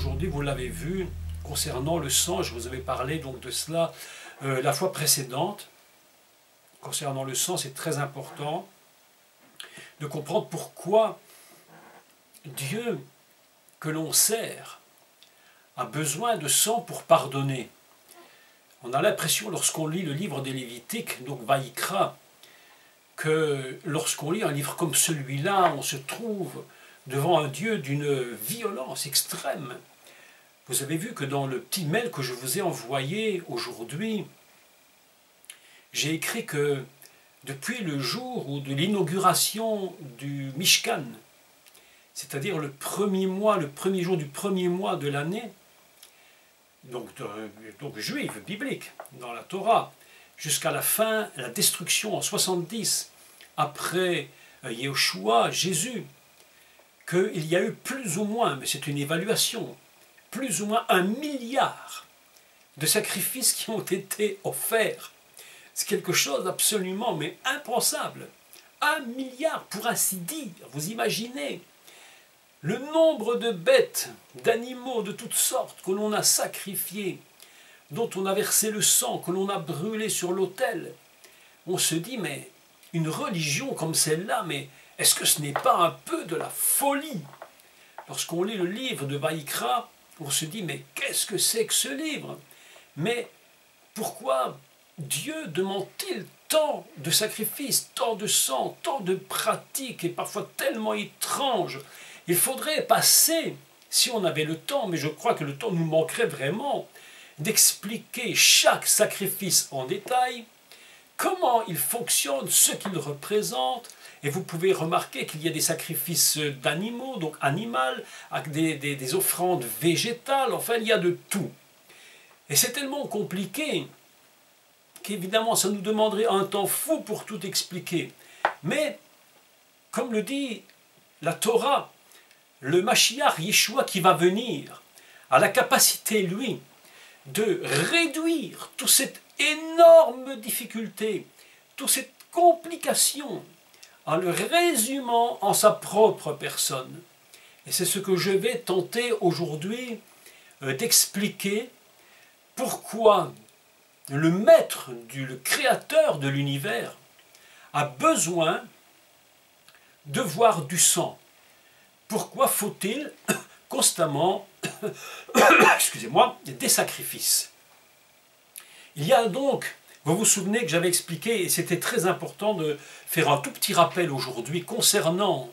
aujourd'hui, vous l'avez vu, concernant le sang, je vous avais parlé donc de cela la fois précédente. Concernant le sang, c'est très important de comprendre pourquoi Dieu que l'on sert a besoin de sang pour pardonner. On a l'impression, lorsqu'on lit le livre des Lévitiques, donc Vaïkra, que lorsqu'on lit un livre comme celui-là, on se trouve devant un Dieu d'une violence extrême. Vous avez vu que dans le petit mail que je vous ai envoyé aujourd'hui, j'ai écrit que depuis le jour de l'inauguration du Mishkan, c'est-à-dire le premier jour du premier mois de l'année, donc juive, biblique, dans la Torah, jusqu'à la fin, la destruction en 70, après Yehoshua, Jésus, qu'il y a eu plus ou moins, mais c'est une évaluation, plus ou moins 1 milliard de sacrifices qui ont été offerts. C'est quelque chose d'absolument, mais impensable. 1 milliard, pour ainsi dire, vous imaginez le nombre de bêtes, d'animaux de toutes sortes que l'on a sacrifiés, dont on a versé le sang, que l'on a brûlé sur l'autel. On se dit, mais une religion comme celle-là, mais est-ce que ce n'est pas un peu de la folie? Lorsqu'on lit le livre de Vaïkra, on se dit, mais qu'est-ce que c'est que ce livre? Mais pourquoi Dieu demande-t-il tant de sacrifices, tant de sang, tant de pratiques, et parfois tellement étranges? Il faudrait passer, si on avait le temps, mais je crois que le temps nous manquerait vraiment, d'expliquer chaque sacrifice en détail, comment il fonctionne, ce qu'il représente. Et vous pouvez remarquer qu'il y a des sacrifices d'animaux, donc animal, avec des offrandes végétales, enfin il y a de tout. Et c'est tellement compliqué qu'évidemment ça nous demanderait un temps fou pour tout expliquer. Mais, comme le dit la Torah, le Mashiach Yeshua qui va venir a la capacité, lui, de réduire toute cette énorme difficulté, toute cette complication, en le résumant en sa propre personne. Et c'est ce que je vais tenter aujourd'hui d'expliquer, pourquoi le maître, le créateur de l'univers, a besoin de voir du sang. Pourquoi faut-il constamment, excusez-moi, des sacrifices? Il y a donc, vous vous souvenez que j'avais expliqué, et c'était très important de faire un tout petit rappel aujourd'hui concernant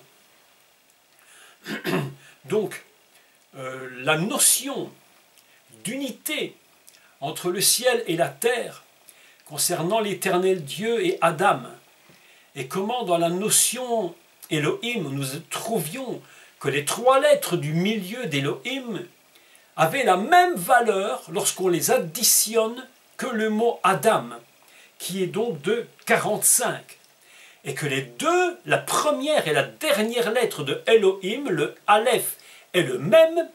donc la notion d'unité entre le ciel et la terre, concernant l'éternel Dieu et Adam, et comment dans la notion Elohim nous trouvions que les 3 lettres du milieu d'Elohim avaient la même valeur lorsqu'on les additionne que le mot Adam, qui est donc de 45. Et que les deux, la première et la dernière lettre de Elohim, le Aleph et le Mem,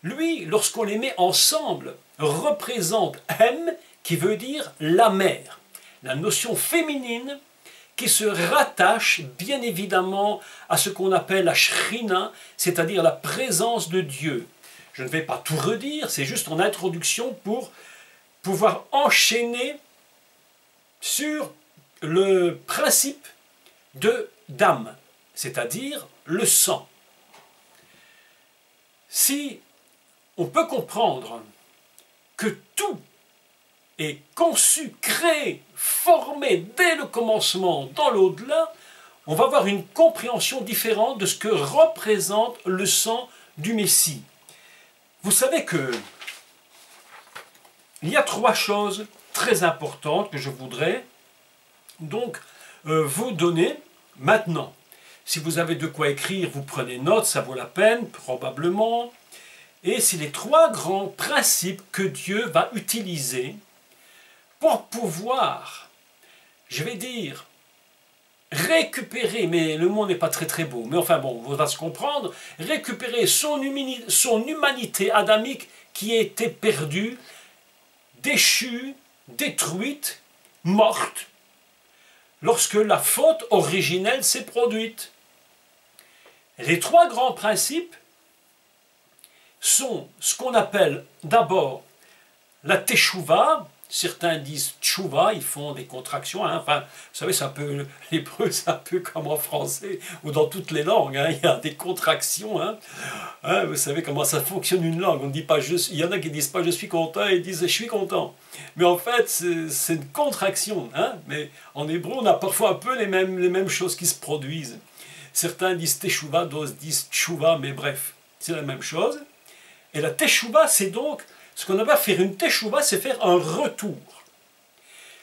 lui, lorsqu'on les met ensemble, représente M, qui veut dire la mère. La notion féminine qui se rattache bien évidemment à ce qu'on appelle la Shrina, c'est-à-dire la présence de Dieu. Je ne vais pas tout redire, c'est juste en introduction pour pouvoir enchaîner sur le principe de Dam, c'est-à-dire le sang. Si on peut comprendre que tout est conçu, créé, formé dès le commencement dans l'au-delà, on va avoir une compréhension différente de ce que représente le sang du Messie. Vous savez que il y a 3 choses très importantes que je voudrais donc vous donner maintenant. Si vous avez de quoi écrire, vous prenez note, ça vaut la peine, probablement. Et c'est les 3 grands principes que Dieu va utiliser pour pouvoir, je vais dire, récupérer, mais le mot n'est pas très beau, mais enfin bon, on va se comprendre, récupérer son humanité adamique qui a été perdue, déchue, détruite, morte, lorsque la faute originelle s'est produite. Les 3 grands principes sont ce qu'on appelle d'abord la teshuva. Certains disent tchouva, ils font des contractions. Hein. Enfin, vous savez, c'est un peu l'hébreu, c'est un peu comme en français ou dans toutes les langues. Hein. Il y a des contractions. Hein. Hein, vous savez comment ça fonctionne une langue. On dit pas il y en a qui disent pas je suis content, ils disent je suis content. Mais en fait, c'est une contraction. Hein. Mais en hébreu, on a parfois un peu les mêmes choses qui se produisent. Certains disent teshuva, d'autres disent tchouva, mais bref, c'est la même chose. Et la teshuva, c'est donc ce qu'on va faire une teshuva, c'est faire un retour.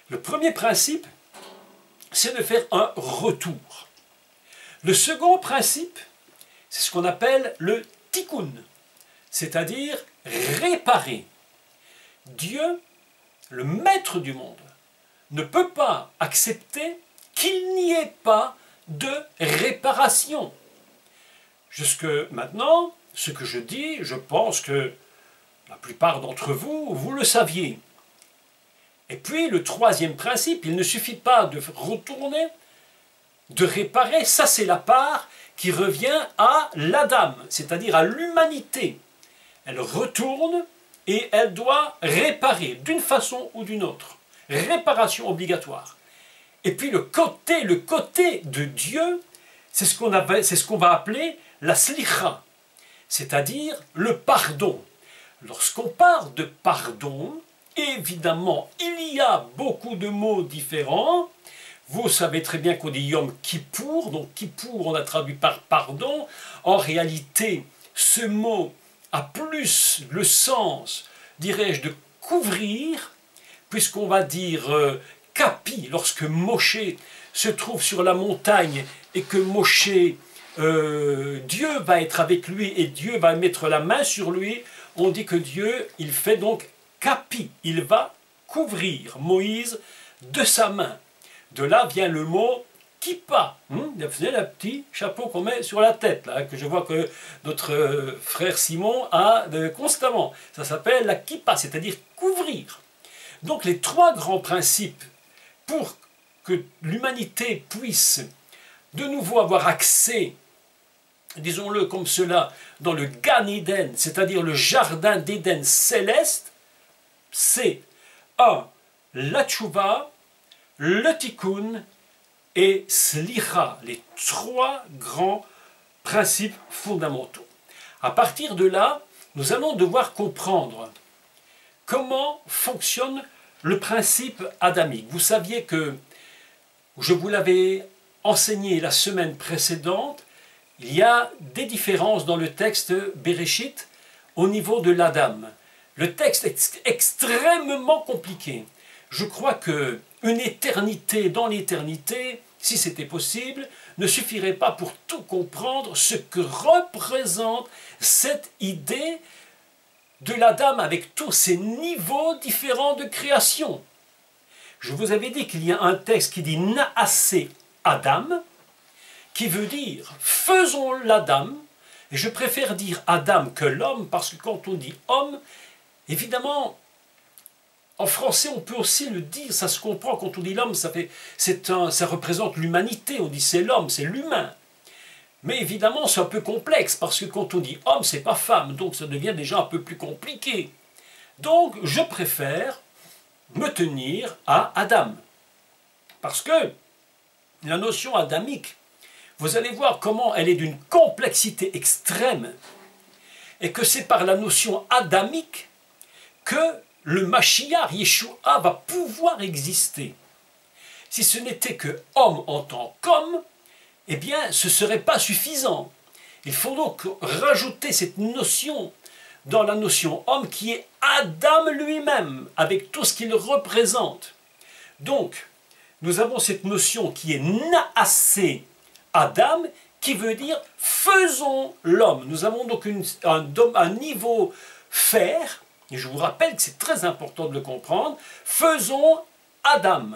Le premier principe, c'est de faire un retour. Le second principe, c'est ce qu'on appelle le tikkun, c'est-à-dire réparer. Dieu, le maître du monde, ne peut pas accepter qu'il n'y ait pas de réparation. Jusque maintenant, ce que je dis, je pense que la plupart d'entre vous, vous le saviez. Et puis, le troisième principe, il ne suffit pas de retourner, de réparer, ça c'est la part qui revient à l'Adam, c'est-à-dire à l'humanité. Elle retourne et elle doit réparer d'une façon ou d'une autre. Réparation obligatoire. Et puis le côté de Dieu, c'est ce qu'on va appeler la slicha, c'est-à-dire le pardon. Lorsqu'on parle de pardon, évidemment, il y a beaucoup de mots différents. Vous savez très bien qu'on dit Yom Kippour, donc Kippour on a traduit par pardon. En réalité, ce mot a plus le sens, dirais-je, de couvrir, puisqu'on va dire Kapi, lorsque Moshe se trouve sur la montagne et que Moshe, Dieu va être avec lui et Dieu va mettre la main sur lui, on dit que Dieu, il fait donc Kapi, il va couvrir Moïse de sa main. De là vient le mot kippa, le petit chapeau qu'on met sur la tête, là, que je vois que notre frère Simon a constamment. Ça s'appelle la kippa, c'est-à-dire couvrir. Donc les trois grands principes pour que l'humanité puisse de nouveau avoir accès, disons-le comme cela, dans le Gan Eden, c'est-à-dire le jardin d'Éden céleste, c'est 1. La tchouva, le tikkun et slicha, les trois grands principes fondamentaux. À partir de là, nous allons devoir comprendre comment fonctionne le principe adamique. Vous saviez que, je vous l'avais enseigné la semaine précédente, il y a des différences dans le texte Bereshit au niveau de l'Adam. Le texte est extrêmement compliqué. Je crois qu'une éternité dans l'éternité, si c'était possible, ne suffirait pas pour tout comprendre ce que représente cette idée de l'Adam avec tous ces niveaux différents de création. Je vous avais dit qu'il y a un texte qui dit « Naasé Adam », qui veut dire « faisons l'Adam », et je préfère dire Adam que l'homme, parce que quand on dit homme, évidemment, en français on peut aussi le dire, ça se comprend, quand on dit l'homme, ça représente l'humanité, on dit c'est l'homme, c'est l'humain. Mais évidemment c'est un peu complexe, parce que quand on dit homme, c'est pas femme, donc ça devient déjà un peu plus compliqué. Donc je préfère me tenir à Adam, parce que la notion adamique, vous allez voir comment elle est d'une complexité extrême, et que c'est par la notion adamique que le Mashiach, Yeshua, va pouvoir exister. Si ce n'était que homme en tant qu'homme, eh bien, ce ne serait pas suffisant. Il faut donc rajouter cette notion dans la notion homme qui est Adam lui-même, avec tout ce qu'il représente. Donc, nous avons cette notion qui est Naasé Adam, qui veut dire faisons l'homme. Nous avons donc un niveau faire, et je vous rappelle que c'est très important de le comprendre, faisons Adam.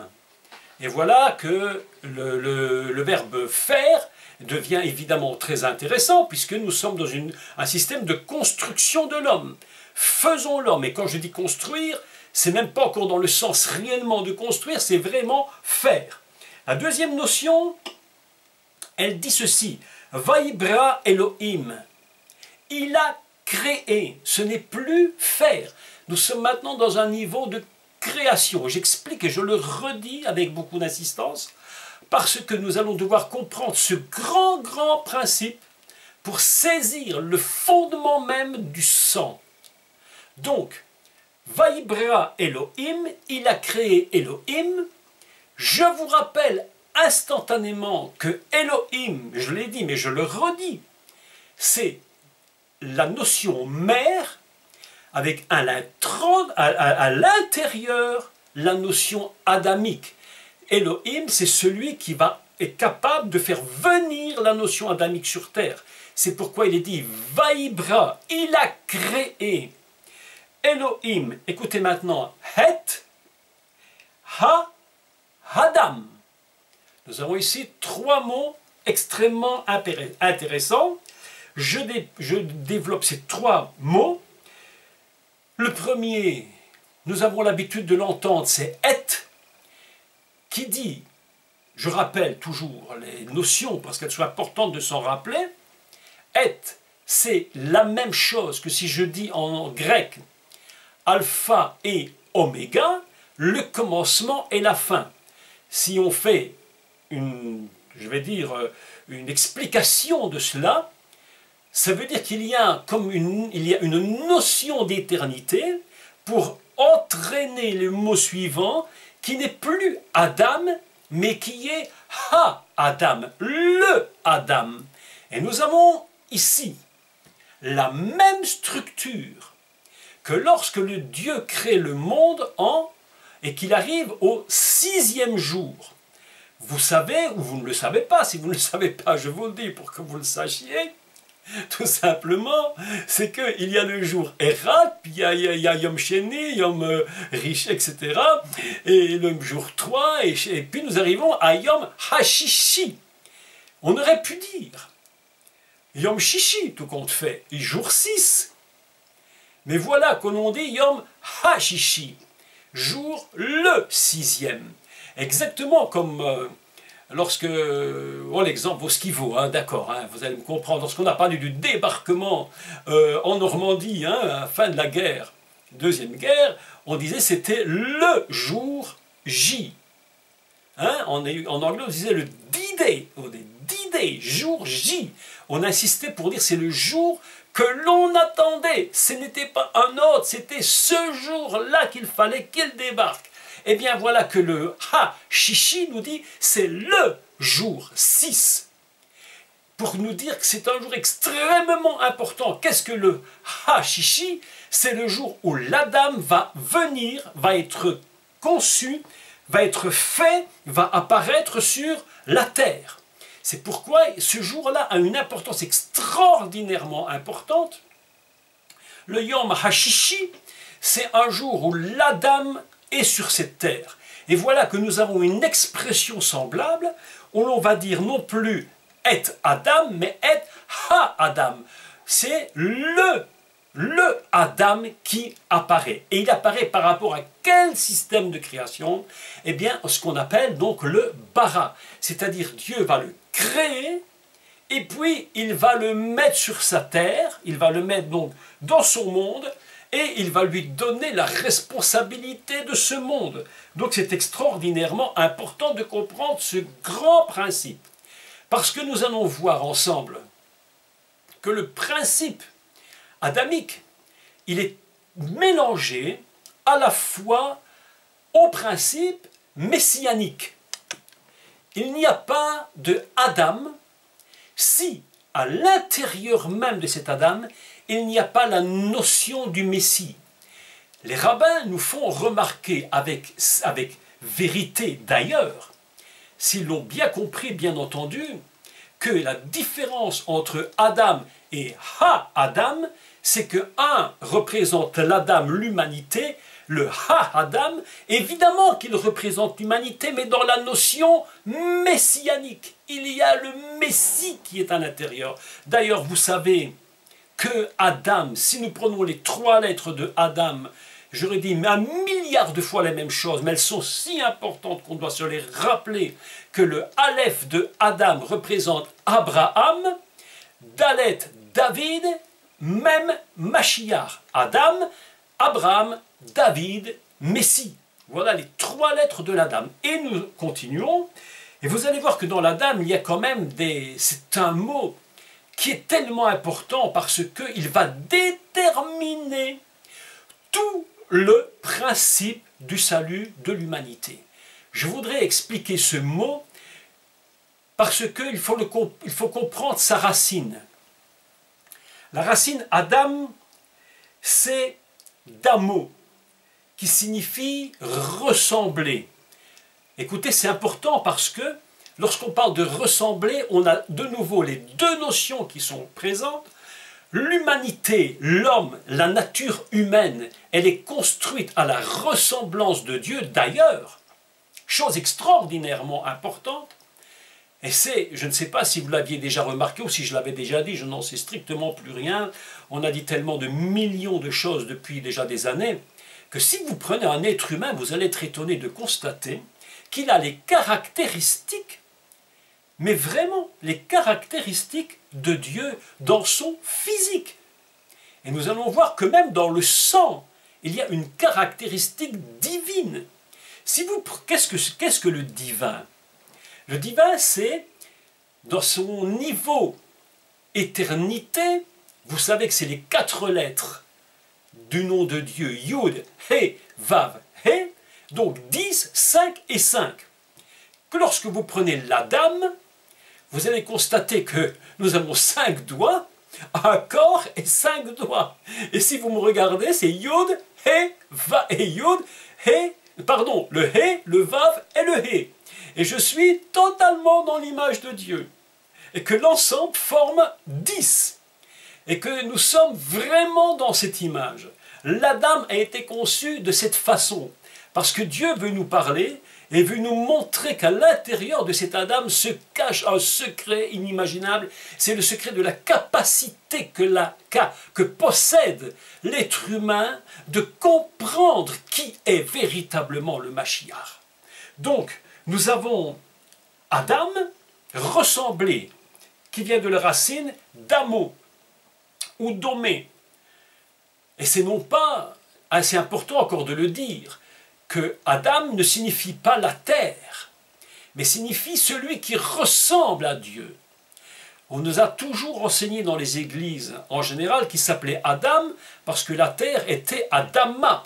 Et voilà que le verbe faire devient évidemment très intéressant, puisque nous sommes dans un système de construction de l'homme. Faisons l'homme, et quand je dis construire, c'est même pas encore dans le sens réellement de construire, c'est vraiment faire. La deuxième notion, elle dit ceci, Vaibra Elohim, il a créer, ce n'est plus faire. Nous sommes maintenant dans un niveau de création. J'explique et je le redis avec beaucoup d'insistance, parce que nous allons devoir comprendre ce grand, grand principe pour saisir le fondement même du sang. Donc, Vaïbra Elohim, il a créé Elohim. Je vous rappelle instantanément que Elohim, je l'ai dit mais je le redis, c'est la notion mère avec à l'intérieur la notion adamique. Elohim, c'est celui qui est capable de faire venir la notion adamique sur terre. C'est pourquoi il est dit Vaïbra, il a créé. Elohim, écoutez maintenant, Het, Ha, Hadam. Nous avons ici trois mots extrêmement intéressants. Je développe ces trois mots. Le premier, nous avons l'habitude de l'entendre, c'est Et, qui dit, je rappelle toujours les notions parce qu'elles sont importantes de s'en rappeler, Et, c'est la même chose que si je dis en grec alpha et oméga, le commencement et la fin. Si on fait une explication de cela, ça veut dire qu'il y a une notion d'éternité pour entraîner le mot suivant qui n'est plus Adam, mais qui est Ha-Adam, le Adam. Et nous avons ici la même structure que lorsque le Dieu crée le monde et qu'il arrive au 6e jour. Vous savez, ou vous ne le savez pas, si vous ne le savez pas, je vous le dis pour que vous le sachiez, tout simplement, c'est qu'il y a le jour Erat, puis il y a Yom Sheni, Yom Rish, etc. Et le jour 3, et puis nous arrivons à Yom Hashishi. On aurait pu dire Yom Shishi, tout compte fait, et jour 6. Mais voilà que l'on dit Yom Hashishi, jour le 6e. Exactement comme lorsque, l'exemple vaut ce qu'il vaut, hein, d'accord, hein, vous allez me comprendre, lorsqu'on a parlé du débarquement en Normandie, hein, à la fin de la guerre, deuxième guerre, on disait c'était le jour J. Hein, en anglais, on disait le D-Day, D-Day, jour J. On insistait pour dire c'est le jour que l'on attendait. Ce n'était pas un autre, c'était ce jour-là qu'il fallait qu'il débarque. Eh bien voilà que le Ha-Shishi nous dit c'est le jour 6. Pour nous dire que c'est un jour extrêmement important. Qu'est-ce que le Ha-Shishi? C'est le jour où l'Adam va venir, va être conçu, va être fait, va apparaître sur la terre. C'est pourquoi ce jour-là a une importance extraordinairement importante. Le Yom HaShishi, c'est un jour où l'Adam est sur cette terre. Et voilà que nous avons une expression semblable, où l'on va dire non plus « et Adam », mais « et ha-Adam ». C'est le Adam qui apparaît. Et il apparaît par rapport à quel système de création? Eh bien, ce qu'on appelle donc le bara. C'est-à-dire Dieu va le créer, et puis il va le mettre sur sa terre, il va le mettre donc dans son monde, et il va lui donner la responsabilité de ce monde. Donc c'est extraordinairement important de comprendre ce grand principe. Parce que nous allons voir ensemble que le principe adamique, il est mélangé à la fois au principe messianique. Il n'y a pas de Adam si, à l'intérieur même de cet Adam, il n'y a pas la notion du Messie. Les rabbins nous font remarquer avec vérité d'ailleurs, s'ils l'ont bien compris, bien entendu, que la différence entre Adam et Ha-Adam, c'est que un représente l'Adam, l'humanité, le Ha-Adam, évidemment qu'il représente l'humanité, mais dans la notion messianique. Il y a le Messie qui est à l'intérieur. D'ailleurs, vous savez que Adam, si nous prenons les 3 lettres de Adam, j'aurais dit 1 milliard de fois la même chose, mais elles sont si importantes qu'on doit se les rappeler, que le Aleph de Adam représente Abraham, Dalet David, même Mashiach. Adam, Abraham, David, Messie. Voilà les 3 lettres de l'Adam. Et nous continuons. Et vous allez voir que dans l'Adam, il y a quand même c'est un mot qui est tellement important parce qu'il va déterminer tout le principe du salut de l'humanité. Je voudrais expliquer ce mot parce qu'il faut comprendre sa racine. La racine Adam, c'est Damo, qui signifie ressembler. Écoutez, c'est important parce que lorsqu'on parle de ressembler, on a de nouveau les 2 notions qui sont présentes. L'humanité, l'homme, la nature humaine, elle est construite à la ressemblance de Dieu. D'ailleurs, chose extraordinairement importante, et c'est, je ne sais pas si vous l'aviez déjà remarqué ou si je l'avais déjà dit, je n'en sais strictement plus rien. On a dit tellement de millions de choses depuis déjà des années, que si vous prenez un être humain, vous allez être étonné de constater qu'il a les caractéristiques, mais vraiment les caractéristiques de Dieu dans son physique. Et nous allons voir que même dans le sang, il y a une caractéristique divine. Qu'est-ce que le divin? Le divin, c'est, dans son niveau éternité, vous savez que c'est les 4 lettres du nom de Dieu, Yud, He, Vav, He, donc 10, 5 et 5. Que lorsque vous prenez l'Adam, vous allez constater que nous avons 5 doigts, un corps et 5 doigts. Et si vous me regardez, c'est Yud, He, Vav, et Yud, He, pardon, le He, le Vav et le He. Et je suis totalement dans l'image de Dieu. Et que l'ensemble forme 10. Et que nous sommes vraiment dans cette image. L'Adam a été conçu de cette façon. Parce que Dieu veut nous parler et veut nous montrer qu'à l'intérieur de cet Adam se cache un secret inimaginable. C'est le secret de la capacité que possède l'être humain de comprendre qui est véritablement le Mashiach. Donc, nous avons Adam, ressemblé, qui vient de la racine Damo, ou Domé. Et c'est non pas, assez important encore de le dire, que Adam ne signifie pas la terre, mais signifie celui qui ressemble à Dieu. On nous a toujours enseigné dans les églises, en général, qu'il s'appelait Adam, parce que la terre était Adama.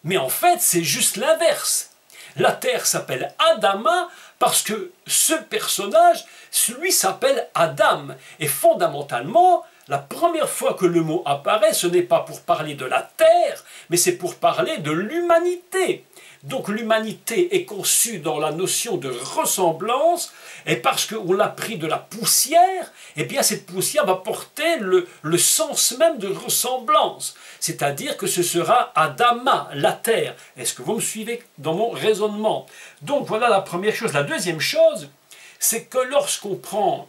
Mais en fait, c'est juste l'inverse. La terre s'appelle Adama parce que ce personnage, lui, s'appelle Adam. Et fondamentalement, la première fois que le mot apparaît, ce n'est pas pour parler de la terre, mais c'est pour parler de l'humanité. Donc l'humanité est conçue dans la notion de ressemblance, et parce qu'on l'a pris de la poussière, eh bien cette poussière va porter le sens même de ressemblance. C'est-à-dire que ce sera Adama, la terre. Est-ce que vous me suivez dans mon raisonnement? Donc voilà la première chose. La deuxième chose, c'est que lorsqu'on prend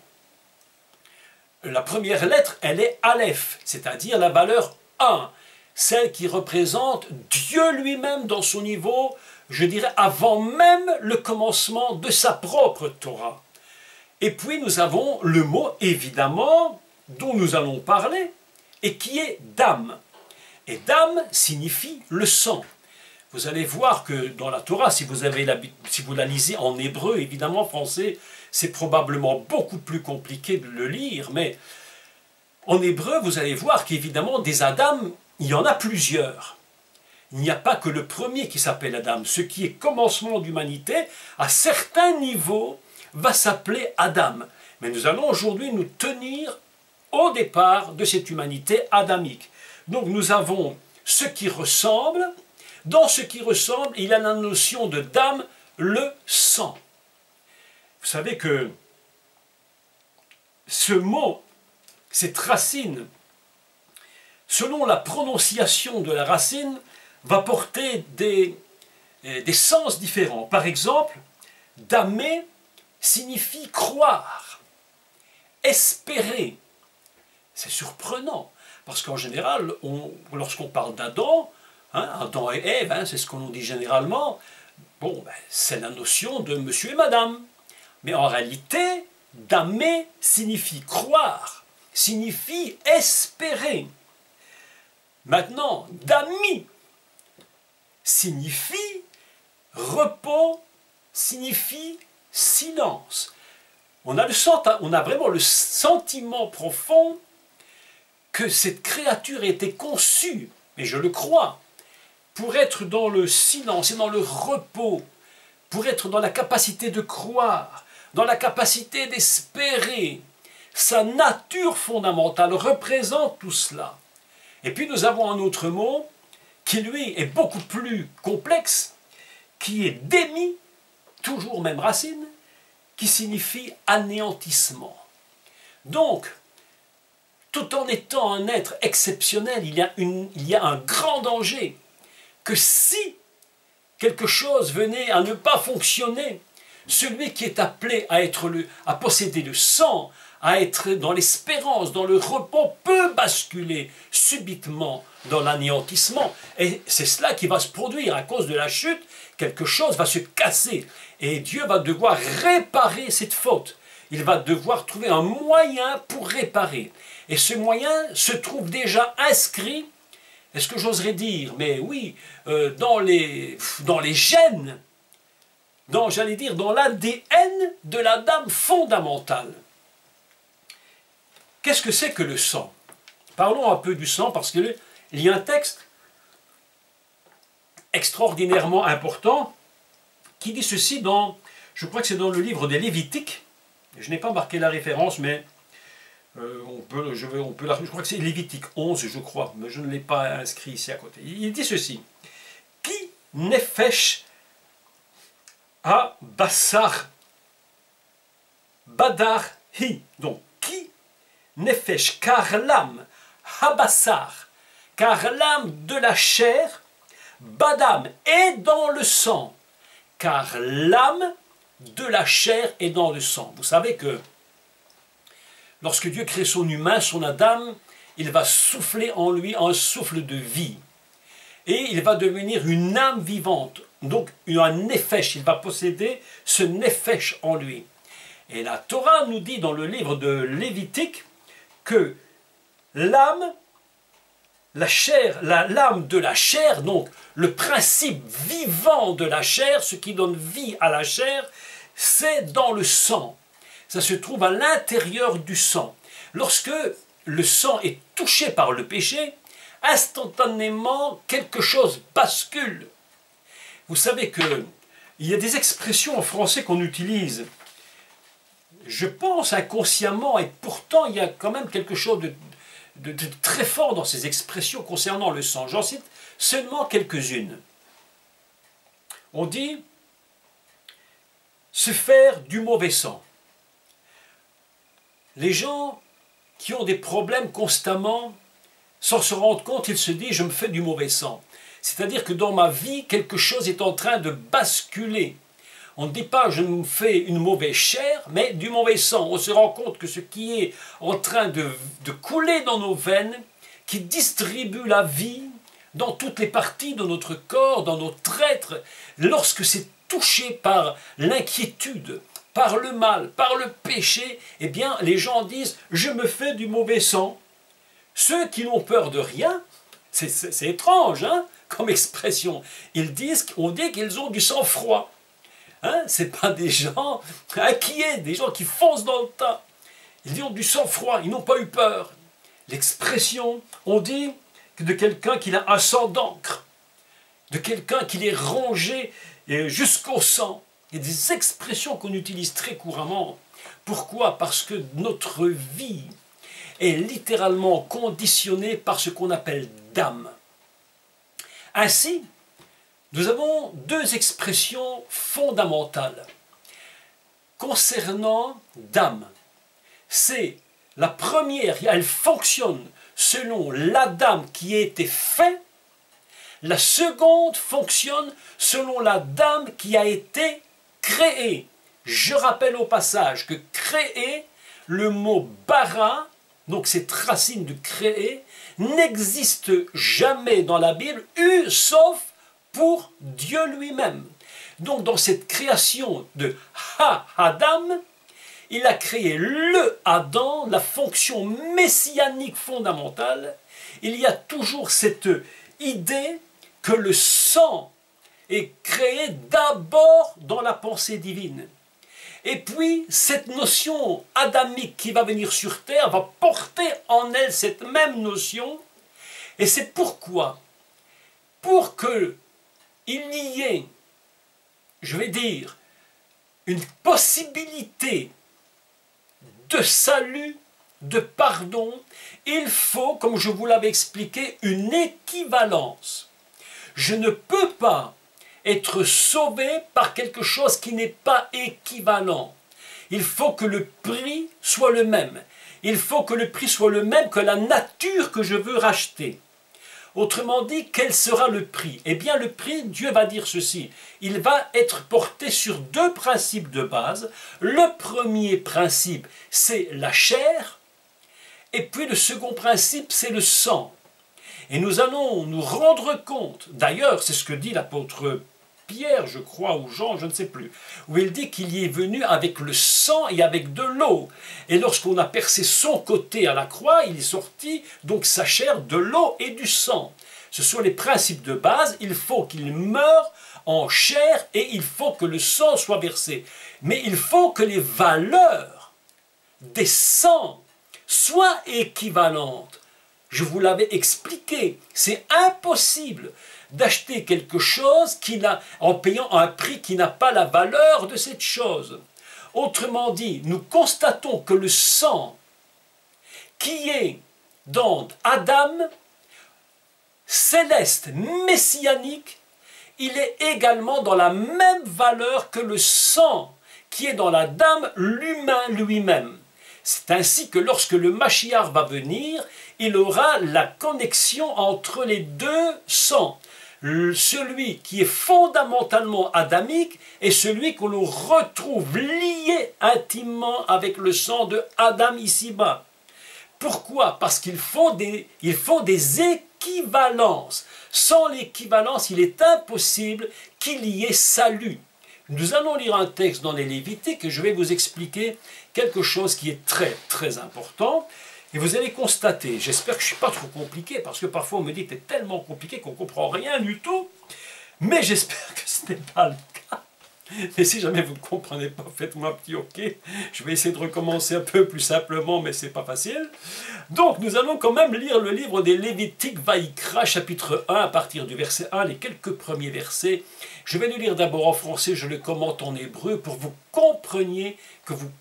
la première lettre, elle est Aleph, c'est-à-dire la valeur 1, celle qui représente Dieu lui-même dans son niveau, je dirais avant même le commencement de sa propre Torah. Et puis nous avons le mot, évidemment, dont nous allons parler, et qui est Dam. Et Dam signifie le sang. Vous allez voir que dans la Torah, si vous la lisez en hébreu, évidemment, français, c'est probablement beaucoup plus compliqué de le lire, mais en hébreu, vous allez voir qu'évidemment, des Adam, il y en a plusieurs. Il n'y a pas que le premier qui s'appelle Adam. Ce qui est commencement d'humanité, à certains niveaux, va s'appeler Adam. Mais nous allons aujourd'hui nous tenir au départ de cette humanité adamique. Donc nous avons ce qui ressemble. Dans ce qui ressemble, il y a la notion de Dam, le sang. Vous savez que ce mot, cette racine, selon la prononciation de la racine, va porter des sens différents. Par exemple, damé signifie croire, espérer. C'est surprenant, parce qu'en général, lorsqu'on parle d'Adam, Adam et Ève, c'est ce qu'on nous dit généralement, bon, c'est la notion de monsieur et madame. Mais en réalité, damé signifie croire, signifie espérer. Maintenant, dami signifie repos, signifie silence. On a vraiment le sentiment profond que cette créature a été conçue, et je le crois, pour être dans le silence et dans le repos, pour être dans la capacité de croire, dans la capacité d'espérer. Sa nature fondamentale représente tout cela. Et puis nous avons un autre mot qui lui est beaucoup plus complexe, qui est démi, toujours même racine, qui signifie anéantissement. Donc, tout en étant un être exceptionnel, il y a un grand danger que si quelque chose venait à ne pas fonctionner, celui qui est appelé à posséder le sang, à être dans l'espérance, dans le repos, peut basculer subitement dans l'anéantissement. Et c'est cela qui va se produire à cause de la chute. Quelque chose va se casser et Dieu va devoir réparer cette faute. Il va devoir trouver un moyen pour réparer. Et ce moyen se trouve déjà inscrit, est-ce que j'oserais dire, mais oui, dans les gènes, j'allais dire, dans l'ADN de la dame fondamentale. Qu'est-ce que c'est que le sang? Parlons un peu du sang, parce qu'il y a un texte extraordinairement important qui dit ceci je crois que c'est dans le livre des Lévitiques. Je n'ai pas marqué la référence, mais je crois que c'est Lévitique 11, je crois, mais je ne l'ai pas inscrit ici à côté. Il dit ceci: Qui nefesh a bassar badar hi. Donc, qui nefesh, car l'âme, habassar, car l'âme de la chair, badam, est dans le sang, car l'âme de la chair est dans le sang. Vous savez que lorsque Dieu crée son humain, son Adam, il va souffler en lui un souffle de vie. Et il va devenir une âme vivante. Donc un nefesh, il va posséder ce nefesh en lui. Et la Torah nous dit dans le livre de Lévitique que l'âme, la chair, l'âme de la chair, donc le principe vivant de la chair, ce qui donne vie à la chair, c'est dans le sang. Ça se trouve à l'intérieur du sang. Lorsque le sang est touché par le péché, instantanément quelque chose bascule. Vous savez qu'il y a des expressions en français qu'on utilise, je pense inconsciemment, et pourtant il y a quand même quelque chose de très fort dans ces expressions concernant le sang. J'en cite seulement quelques-unes. On dit se faire du mauvais sang. Les gens qui ont des problèmes constamment, sans se rendre compte, ils se disent « je me fais du mauvais sang ». C'est-à-dire que dans ma vie, quelque chose est en train de basculer. On ne dit pas « je me fais une mauvaise chair », mais du mauvais sang. On se rend compte que ce qui est en train de couler dans nos veines, qui distribue la vie dans toutes les parties de notre corps, dans notre être, lorsque c'est touché par l'inquiétude, par le mal, par le péché, eh bien, les gens disent « je me fais du mauvais sang ». Ceux qui n'ont peur de rien, c'est étrange, hein, comme expression. On dit qu'ils ont du sang-froid. Hein, ce n'est pas des gens inquiets, des gens qui foncent dans le tas. Ils ont du sang-froid, ils n'ont pas eu peur. L'expression, on dit de quelqu'un qui a un sang d'encre, de quelqu'un qui est rongé jusqu'au sang. Il y a des expressions qu'on utilise très couramment. Pourquoi? Parce que notre vie est littéralement conditionnée par ce qu'on appelle d'âme. Ainsi, nous avons deux expressions fondamentales concernant d'âme. C'est la première, elle fonctionne selon l'Adam qui a été fait. La seconde fonctionne selon la dame qui a été créée. Je rappelle au passage que créer, le mot bara, donc cette racine de créer, n'existe jamais dans la Bible, sauf pour Dieu lui-même. Donc dans cette création de Ha-Adam, il a créé le Adam, la fonction messianique fondamentale. Il y a toujours cette idée que le sang est créé d'abord dans la pensée divine. Et puis, cette notion adamique qui va venir sur terre va porter en elle cette même notion. Et c'est pourquoi, pour qu'il y ait, je vais dire, une possibilité de salut, de pardon, il faut, comme je vous l'avais expliqué, une équivalence. Je ne peux pas être sauvé par quelque chose qui n'est pas équivalent. Il faut que le prix soit le même. Il faut que le prix soit le même que la nature que je veux racheter. Autrement dit, quel sera le prix? Eh bien, le prix, Dieu va dire ceci. Il va être porté sur deux principes de base. Le premier principe, c'est la chair. Et puis le second principe, c'est le sang. Et nous allons nous rendre compte, d'ailleurs, c'est ce que dit l'apôtre Pierre, je crois, ou Jean, je ne sais plus, où il dit qu'il y est venu avec le sang et avec de l'eau. Et lorsqu'on a percé son côté à la croix, il est sorti, donc sa chair, de l'eau et du sang. Ce sont les principes de base, il faut qu'il meure en chair et il faut que le sang soit versé. Mais il faut que les valeurs des sangs soient équivalentes. Je vous l'avais expliqué, c'est impossible d'acheter quelque chose en payant un prix qui n'a pas la valeur de cette chose. Autrement dit, nous constatons que le sang qui est dans Adam, céleste, messianique, il est également dans la même valeur que le sang qui est dans l'Adam, l'humain lui-même. C'est ainsi que lorsque le Mashiach va venir, il aura la connexion entre les deux sangs. Celui qui est fondamentalement adamique et celui que l'on retrouve lié intimement avec le sang de Adam ici-bas. Pourquoi? Parce qu'il faut des équivalences. Sans l'équivalence, il est impossible qu'il y ait salut. Nous allons lire un texte dans les Lévitiques et je vais vous expliquer quelque chose qui est très très important. Et vous allez constater, j'espère que je ne suis pas trop compliqué, parce que parfois on me dit que c'est tellement compliqué qu'on ne comprend rien du tout, mais j'espère que ce n'est pas le cas. Mais si jamais vous ne comprenez pas, faites-moi un petit OK. Je vais essayer de recommencer un peu plus simplement, mais ce n'est pas facile. Donc nous allons quand même lire le livre des Lévitiques, Vaïkra, chapitre 1, à partir du verset 1, les quelques premiers versets. Je vais le lire d'abord en français, je le commente en hébreu, pour que vous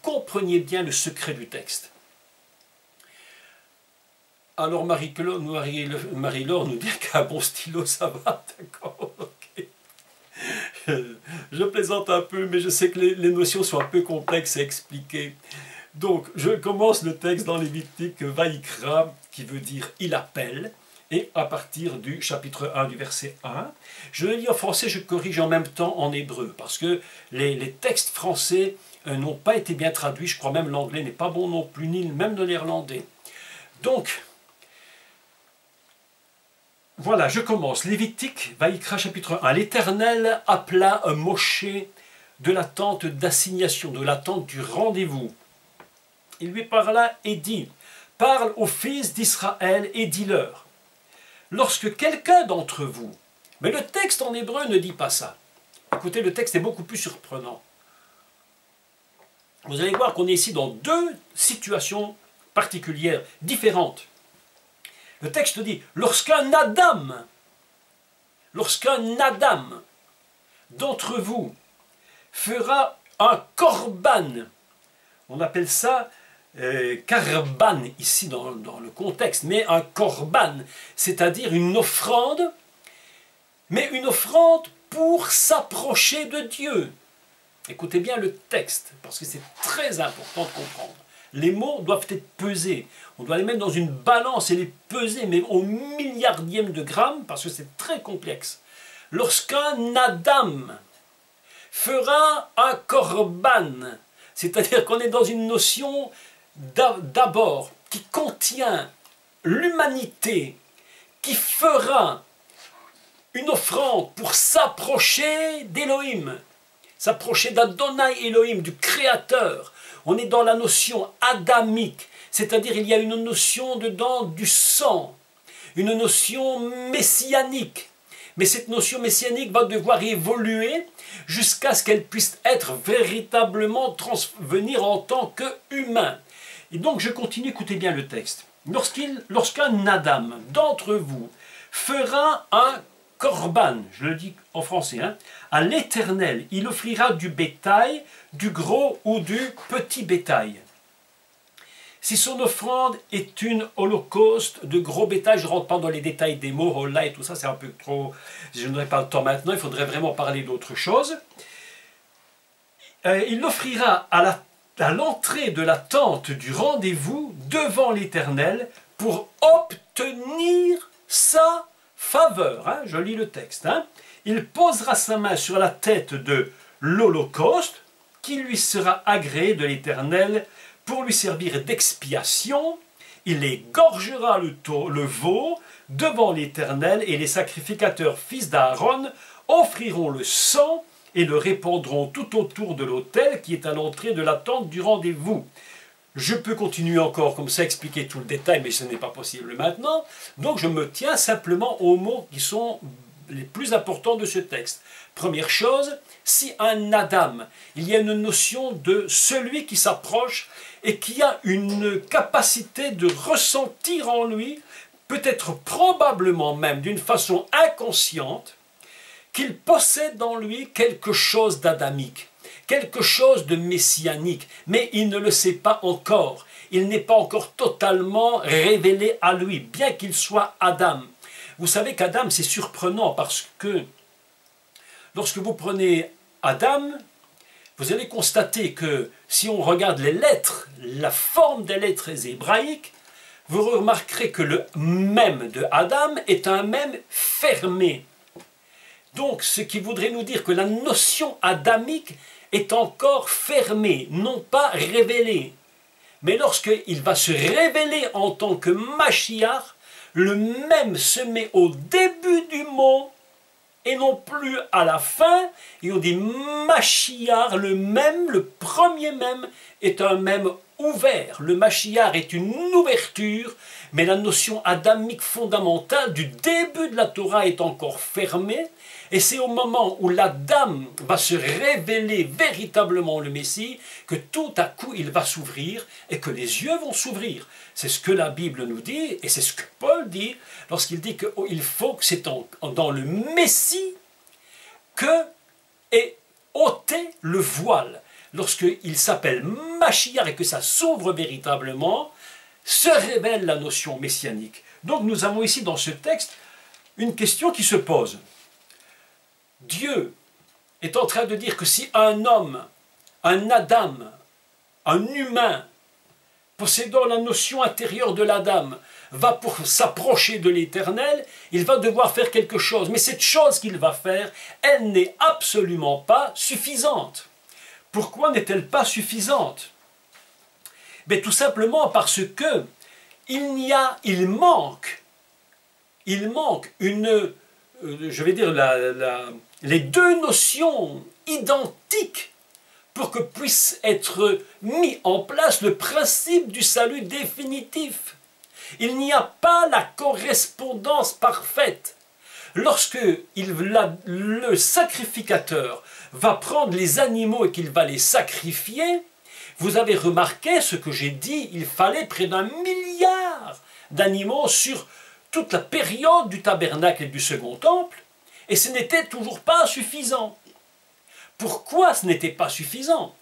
compreniez bien le secret du texte. Alors Marie-Laure nous dit qu'un bon stylo, ça va, d'accord, ok. Je plaisante un peu, mais je sais que les notions sont un peu complexes à expliquer. Donc, je commence le texte dans Lévitique Vaïkra, qui veut dire « il appelle », et à partir du chapitre 1, du verset 1. Je le lis en français, je corrige en même temps en hébreu, parce que les textes français n'ont pas été bien traduits, je crois même l'anglais n'est pas bon non plus, ni même le néerlandais. Donc, voilà, je commence. Lévitique, Vaïkra, chapitre 1. L'Éternel appela Moshe de la tente d'assignation, de la tente du rendez-vous. Il lui parla et dit, « Parle aux fils d'Israël et dis-leur, lorsque quelqu'un d'entre vous... » Mais le texte en hébreu ne dit pas ça. Écoutez, le texte est beaucoup plus surprenant. Vous allez voir qu'on est ici dans deux situations particulières, différentes. Le texte dit, lorsqu'un Adam d'entre vous fera un korban, on appelle ça karban ici dans le contexte, mais un korban, c'est-à-dire une offrande, mais une offrande pour s'approcher de Dieu. Écoutez bien le texte, parce que c'est très important de comprendre. Les mots doivent être pesés. On doit les mettre dans une balance et les peser, mais au milliardième de grammes, parce que c'est très complexe. Lorsqu'un Adam fera un korban, c'est-à-dire qu'on est dans une notion d'abord qui contient l'humanité, qui fera une offrande pour s'approcher d'Élohim, s'approcher d'Adonai Elohim, du Créateur, On est dans la notion adamique, c'est-à-dire il y a une notion dedans du sang, une notion messianique. Mais cette notion messianique va devoir évoluer jusqu'à ce qu'elle puisse être véritablement venir en tant qu'humain. Et donc je continue, écoutez bien le texte. Lorsqu'un Adam d'entre vous fera un korban, je le dis en français, à l'Éternel, il offrira du bétail, du gros ou du petit bétail. Si son offrande est une holocauste de gros bétail, je ne rentre pas dans les détails des mots, hola et tout ça, c'est un peu trop, je n'aurai pas le temps maintenant, il faudrait vraiment parler d'autre chose. Il l'offrira à l'entrée de la tente du rendez-vous devant l'Éternel pour obtenir sa faveur. Je lis le texte. Il posera sa main sur la tête de l'holocauste qui lui sera agréé de l'Éternel pour lui servir d'expiation. Il égorgera le veau devant l'Éternel et les sacrificateurs fils d'Aaron offriront le sang et le répandront tout autour de l'autel qui est à l'entrée de la tente du rendez-vous. Je peux continuer encore comme ça, expliquer tout le détail, mais ce n'est pas possible maintenant. Donc je me tiens simplement aux mots qui sont les plus importants de ce texte. Première chose, si un Adam, il y a une notion de celui qui s'approche et qui a une capacité de ressentir en lui, peut-être probablement même d'une façon inconsciente, qu'il possède en lui quelque chose d'adamique, quelque chose de messianique, mais il ne le sait pas encore. Il n'est pas encore totalement révélé à lui, bien qu'il soit Adam. Vous savez qu'Adam, c'est surprenant parce que lorsque vous prenez Adam, vous allez constater que si on regarde les lettres, la forme des lettres hébraïques, vous remarquerez que le mème de Adam est un mème fermé. Donc, ce qui voudrait nous dire que la notion adamique est encore fermée, non pas révélée. Mais lorsqu'il va se révéler en tant que Mashiach, le même se met au début du mot et non plus à la fin. Et on dit Mashiach, le même, le premier même, est un même ouvert. Le Mashiach est une ouverture, mais la notion adamique fondamentale du début de la Torah est encore fermée. Et c'est au moment où l'Adam va se révéler véritablement le Messie que tout à coup il va s'ouvrir et que les yeux vont s'ouvrir. C'est ce que la Bible nous dit et c'est ce que Paul dit lorsqu'il dit qu'il faut que c'est dans le Messie que est ôté le voile. Lorsqu'il s'appelle Mashiach et que ça s'ouvre véritablement, se révèle la notion messianique. Donc nous avons ici dans ce texte une question qui se pose. Dieu est en train de dire que si un homme, un Adam, un humain, possédant la notion intérieure de l'Adam, va pour s'approcher de l'Éternel, il va devoir faire quelque chose. Mais cette chose qu'il va faire, elle n'est absolument pas suffisante. Pourquoi n'est-elle pas suffisante? Mais tout simplement parce que il manque une, je vais dire, les deux notions identiques pour que puisse être mis en place le principe du salut définitif. Il n'y a pas la correspondance parfaite. Lorsque le sacrificateur va prendre les animaux et qu'il va les sacrifier, vous avez remarqué ce que j'ai dit, il fallait près d'1 milliard d'animaux sur toute la période du tabernacle et du second temple, et ce n'était toujours pas suffisant. Pourquoi ce n'était pas suffisant?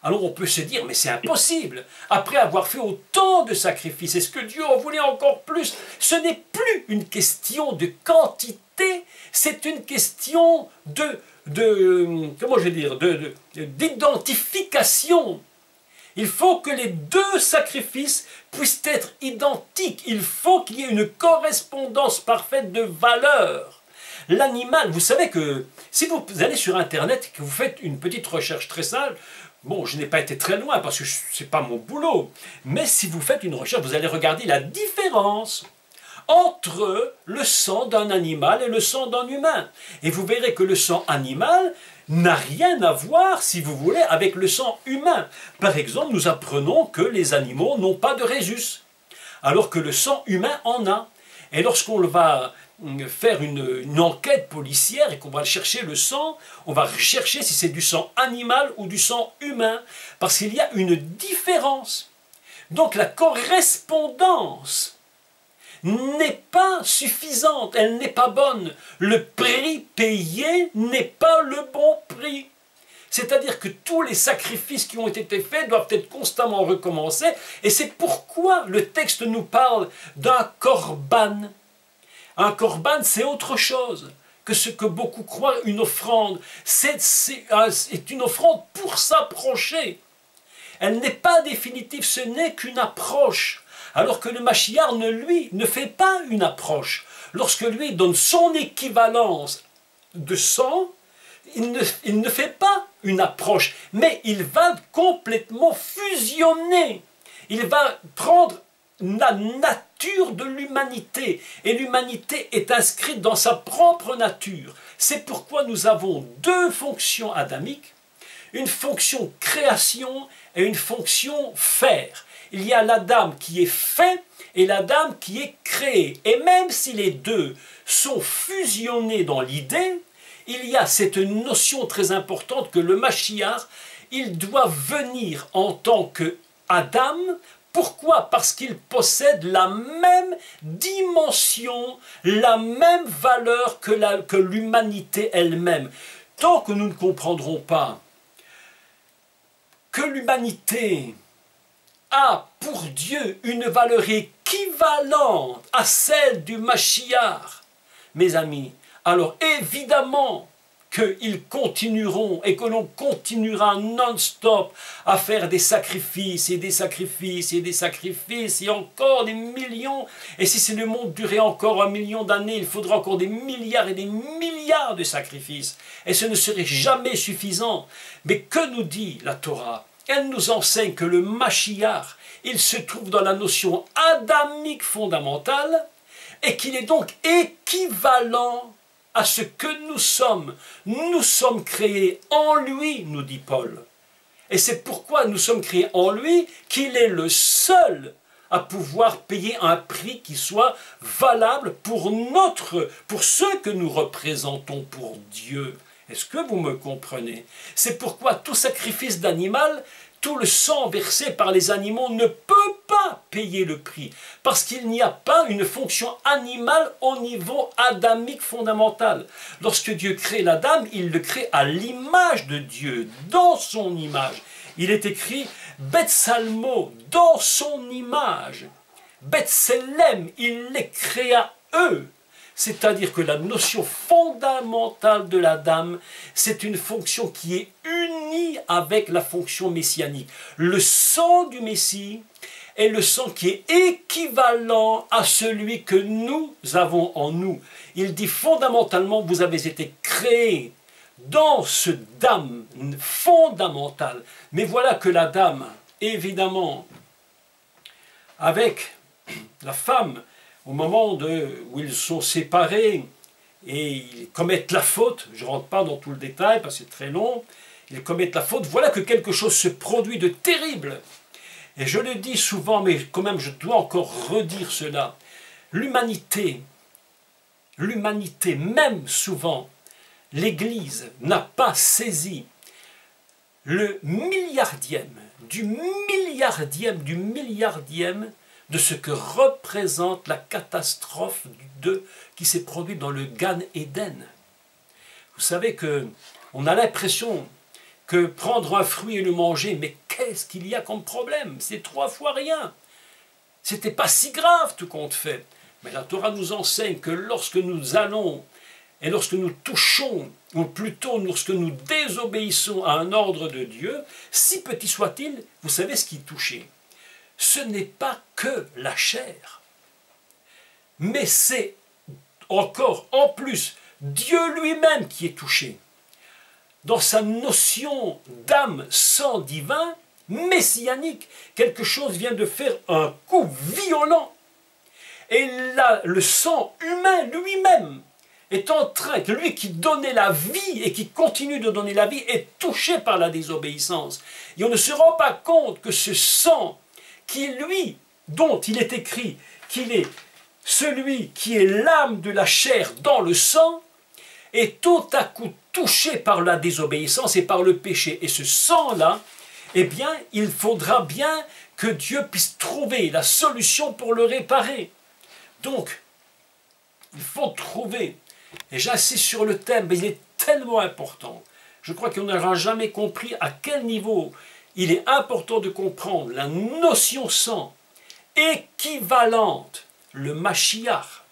Alors on peut se dire, mais c'est impossible. Après avoir fait autant de sacrifices, est-ce que Dieu en voulait encore plus? Ce n'est plus une question de quantité, c'est une question comment je vais dire, d'identification. Il faut que les deux sacrifices puissent être identiques. Il faut qu'il y ait une correspondance parfaite de valeur. L'animal, vous savez que si vous allez sur Internet et que vous faites une petite recherche très simple, bon, je n'ai pas été très loin parce que ce n'est pas mon boulot, mais si vous faites une recherche, vous allez regarder la différence entre le sang d'un animal et le sang d'un humain. Et vous verrez que le sang animal, n'a rien à voir, si vous voulez, avec le sang humain. Par exemple, nous apprenons que les animaux n'ont pas de rhésus, alors que le sang humain en a. Et lorsqu'on va faire une enquête policière et qu'on va chercher le sang, on va rechercher si c'est du sang animal ou du sang humain, parce qu'il y a une différence. Donc la correspondance n'est pas suffisante, elle n'est pas bonne. Le prix payé n'est pas le bon prix. C'est-à-dire que tous les sacrifices qui ont été faits doivent être constamment recommencés, et c'est pourquoi le texte nous parle d'un corban. Un corban, c'est autre chose que ce que beaucoup croient une offrande. C'est une offrande pour s'approcher. Elle n'est pas définitive, ce n'est qu'une approche. Alors que le Mashiach, lui, ne fait pas une approche. Lorsque lui donne son équivalence de sang, il ne fait pas une approche, mais il va complètement fusionner. Il va prendre la nature de l'humanité, et l'humanité est inscrite dans sa propre nature. C'est pourquoi nous avons deux fonctions adamiques, une fonction création et une fonction faire. Il y a l'Adam qui est fait et l'Adam qui est créé. Et même si les deux sont fusionnés dans l'idée, il y a cette notion très importante que le Mashiach, il doit venir en tant que Adam. Pourquoi? Parce qu'il possède la même dimension, la même valeur que l'humanité elle-même. Tant que nous ne comprendrons pas que l'humanité a pour Dieu une valeur équivalente à celle du Mashiach, mes amis, alors évidemment qu'ils continueront et que l'on continuera non-stop à faire des sacrifices et des sacrifices et des sacrifices et encore des millions. Et si le monde durait encore 1 million d'années, il faudra encore des milliards et des milliards de sacrifices. Et ce ne serait jamais suffisant. Mais que nous dit la Torah? Elle nous enseigne que le Mashiach, il se trouve dans la notion adamique fondamentale et qu'il est donc équivalent à ce que nous sommes. Nous sommes créés en lui, nous dit Paul. Et c'est pourquoi nous sommes créés en lui qu'il est le seul à pouvoir payer un prix qui soit valable pour ceux que nous représentons pour Dieu. Est-ce que vous me comprenez? C'est pourquoi tout sacrifice d'animal, tout le sang versé par les animaux ne peut pas payer le prix, parce qu'il n'y a pas une fonction animale au niveau adamique fondamental. Lorsque Dieu crée l'Adam, il le crée à l'image de Dieu, dans son image. Il est écrit « Betsalmo », dans son image. « Betselem », il les créa eux. C'est-à-dire que la notion fondamentale de l'Adam, c'est une fonction qui est unie avec la fonction messianique. Le sang du Messie est le sang qui est équivalent à celui que nous avons en nous. Il dit fondamentalement, vous avez été créés dans ce dam fondamental. Mais voilà que la dame, évidemment, avec la femme, au moment où ils sont séparés et ils commettent la faute, je ne rentre pas dans tout le détail parce que c'est très long, ils commettent la faute, voilà que quelque chose se produit de terrible. Et je le dis souvent, mais quand même je dois encore redire cela. L'humanité, même souvent, l'Église n'a pas saisi le milliardième de ce que représente la catastrophe qui s'est produite dans le Gan Eden. Vous savez qu'on a l'impression que prendre un fruit et le manger, mais qu'est-ce qu'il y a comme problème? C'est 3 fois rien. C'était pas si grave tout compte fait. Mais la Torah nous enseigne que lorsque nous allons et lorsque nous touchons, ou plutôt lorsque nous désobéissons à un ordre de Dieu, si petit soit-il, vous savez ce qui est touché. Ce n'est pas que la chair, mais c'est encore en plus Dieu lui-même qui est touché. Dans sa notion d'âme, sang divin, messianique, quelque chose vient de faire un coup violent. Et là, le sang humain lui-même est en train, que lui qui donnait la vie et qui continue de donner la vie, est touché par la désobéissance. Et on ne se rend pas compte que ce sang, qui lui, dont il est écrit qu'il est celui qui est l'âme de la chair dans le sang, est tout à coup touché par la désobéissance et par le péché. Et ce sang-là, eh bien, il faudra bien que Dieu puisse trouver la solution pour le réparer. Donc, il faut trouver, et j'insiste sur le thème, mais il est tellement important. Je crois qu'on n'aura jamais compris à quel niveau il est important de comprendre la notion sang équivalente, le Mashiach.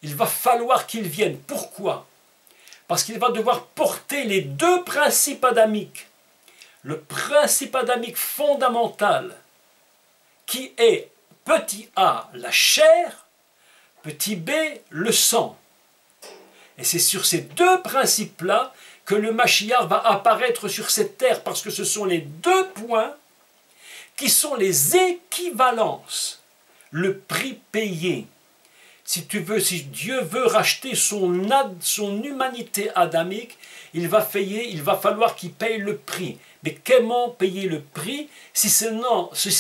Il va falloir qu'il vienne. Pourquoi? Parce qu'il va devoir porter les deux principes adamiques. Le principe adamique fondamental, qui est petit a, la chair, petit b, le sang. Et c'est sur ces deux principes-là que le Mashiach va apparaître sur cette terre, parce que ce sont les deux points qui sont les équivalences, le prix payé. Si tu veux, si Dieu veut racheter son humanité adamique, il va falloir qu'il paye le prix. Mais comment payer le prix si ce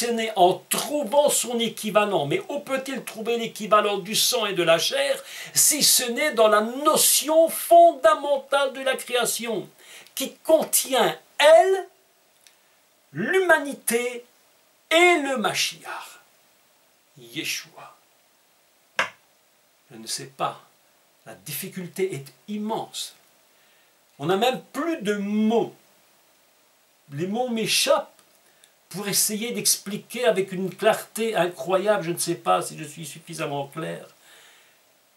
n'est en trouvant son équivalent? Mais où peut-il trouver l'équivalent du sang et de la chair si ce n'est dans la notion fondamentale de la création qui contient, elle, l'humanité et le Mashiach, Yeshua. Je ne sais pas. La difficulté est immense. On n'a même plus de mots. Les mots m'échappent pour essayer d'expliquer avec une clarté incroyable. Je ne sais pas si je suis suffisamment clair.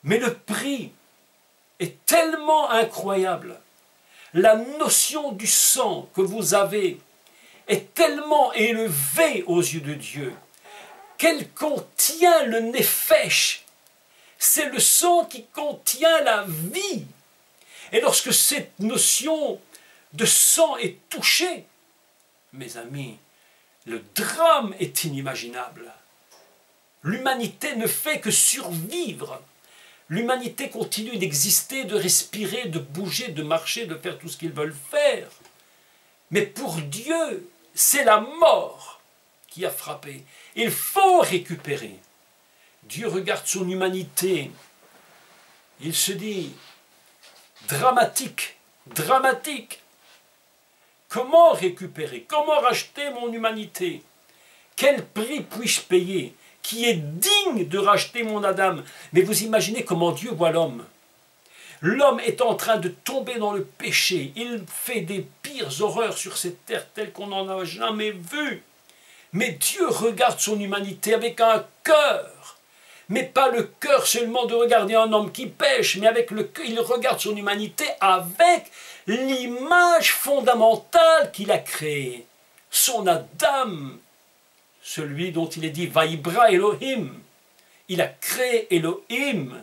Mais le prix est tellement incroyable. La notion du sang que vous avez est tellement élevée aux yeux de Dieu qu'elle contient le nefesh. C'est le sang qui contient la vie. Et lorsque cette notion de sang est touchée, mes amis, le drame est inimaginable. L'humanité ne fait que survivre. L'humanité continue d'exister, de respirer, de bouger, de marcher, de faire tout ce qu'ils veulent faire. Mais pour Dieu, c'est la mort qui a frappé. Il faut récupérer. Dieu regarde son humanité. Il se dit, dramatique, dramatique. Comment récupérer? Comment racheter mon humanité? Quel prix puis-je payer? Qui est digne de racheter mon Adam? Mais vous imaginez comment Dieu voit l'homme. L'homme est en train de tomber dans le péché. Il fait des pires horreurs sur cette terre telles qu'on n'en a jamais vu. Mais Dieu regarde son humanité avec un cœur. Mais pas le cœur seulement de regarder un homme qui pêche, mais avec le cœur, il regarde son humanité avec l'image fondamentale qu'il a créée. Son Adam, celui dont il est dit « Vaïbra Elohim ». Il a créé Elohim.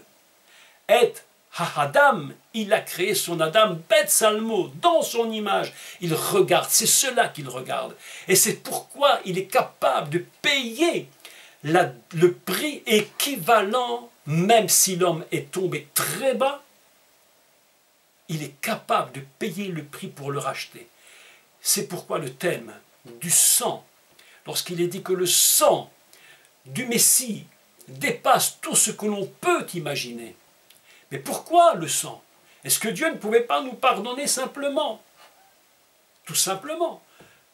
Et Ha-Adam, il a créé son Adam, Bet Salmo, dans son image. Il regarde, c'est cela qu'il regarde. Et c'est pourquoi il est capable de payer le prix équivalent, même si l'homme est tombé très bas, il est capable de payer le prix pour le racheter. C'est pourquoi le thème du sang, lorsqu'il est dit que le sang du Messie dépasse tout ce que l'on peut imaginer. Mais pourquoi le sang? Est-ce que Dieu ne pouvait pas nous pardonner simplement? Tout simplement.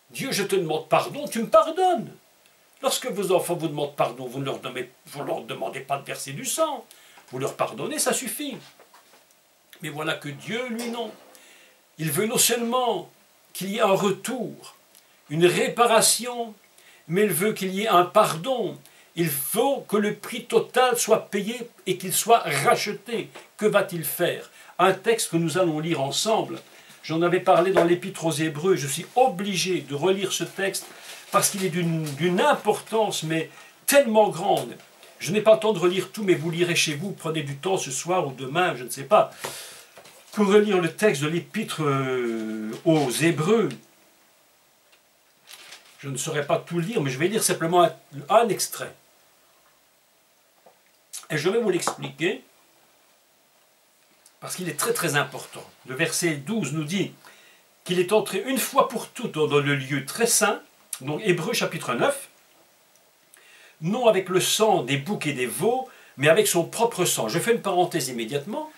Dieu, je te demande pardon, tu me pardonnes. Lorsque vos enfants vous demandent pardon, vous ne leur demandez pas de verser du sang. Vous leur pardonnez, ça suffit. Mais voilà que Dieu, lui, non. Il veut non seulement qu'il y ait un retour, une réparation, mais il veut qu'il y ait un pardon. Il faut que le prix total soit payé et qu'il soit racheté. Que va-t-il faire? Un texte que nous allons lire ensemble. J'en avais parlé dans l'Épître aux Hébreux. Je suis obligé de relire ce texte parce qu'il est d'une importance, mais tellement grande. Je n'ai pas le temps de relire tout, mais vous lirez chez vous. Prenez du temps ce soir ou demain, je ne sais pas, pour relire le texte de l'Épître aux Hébreux. Je ne saurais pas tout lire, mais je vais lire simplement un extrait. Et je vais vous l'expliquer. parce qu'il est très très important. Le verset 12 nous dit qu'il est entré une fois pour toutes dans le lieu très saint, donc Hébreux chapitre 9, non avec le sang des boucs et des veaux, mais avec son propre sang. Je fais une parenthèse immédiatement,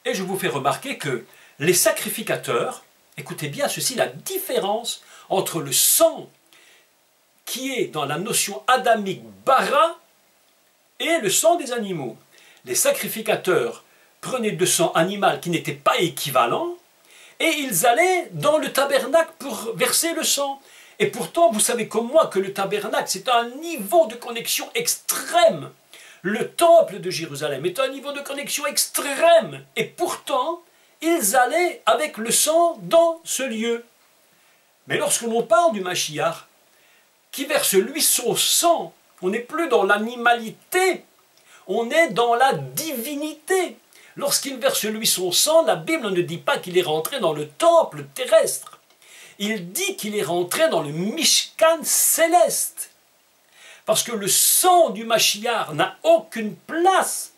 et je vous fais remarquer que les sacrificateurs, écoutez bien ceci, la différence entre le sang qui est dans la notion adamique bara et le sang des animaux. Les sacrificateurs prenaient de sang animal qui n'était pas équivalent, et ils allaient dans le tabernacle pour verser le sang. Et pourtant, vous savez comme moi que le tabernacle, c'est un niveau de connexion extrême. Le temple de Jérusalem est un niveau de connexion extrême. Et pourtant, ils allaient avec le sang dans ce lieu. Mais lorsque l'on parle du Mashiach, qui verse lui son sang, on n'est plus dans l'animalité, on est dans la divinité. Lorsqu'il verse lui son sang, la Bible ne dit pas qu'il est rentré dans le temple terrestre. Il dit qu'il est rentré dans le Mishkan céleste. Parce que le sang du Mashiach n'a aucune place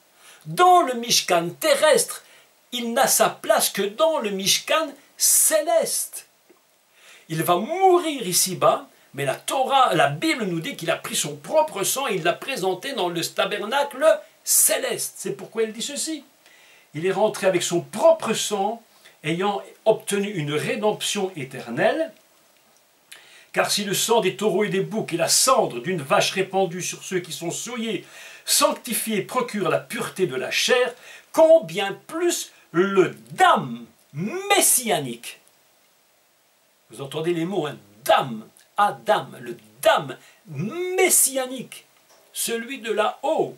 dans le Mishkan terrestre. Il n'a sa place que dans le Mishkan céleste. Il va mourir ici-bas, mais la Bible nous dit qu'il a pris son propre sang et il l'a présenté dans le tabernacle céleste. C'est pourquoi il dit ceci. Il est rentré avec son propre sang, ayant obtenu une rédemption éternelle. Car si le sang des taureaux et des boucs et la cendre d'une vache répandue sur ceux qui sont souillés, sanctifiés, procurent la pureté de la chair, combien plus le dam messianique. Vous entendez les mots, hein? Dam, Adam, le dam messianique, celui de là-haut.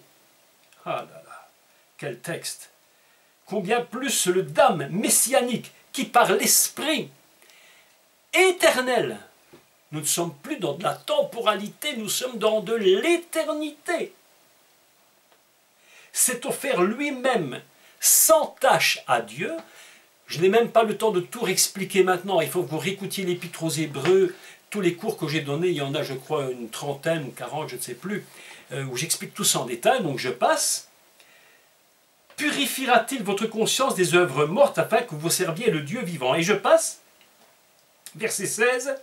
Ah là là, quel texte! Combien plus le dam messianique qui par l'esprit éternel, nous ne sommes plus dans de la temporalité, nous sommes dans de l'éternité, s'est offert lui-même sans tâche à Dieu. Je n'ai même pas le temps de tout expliquer maintenant, il faut que vous réécoutiez l'Épître aux Hébreux, tous les cours que j'ai donnés, il y en a je crois une trentaine ou 40, je ne sais plus, où j'explique tout ça en détail, donc je passe. Purifiera-t-il votre conscience des œuvres mortes afin que vous serviez le Dieu vivant? Et je passe, verset 16,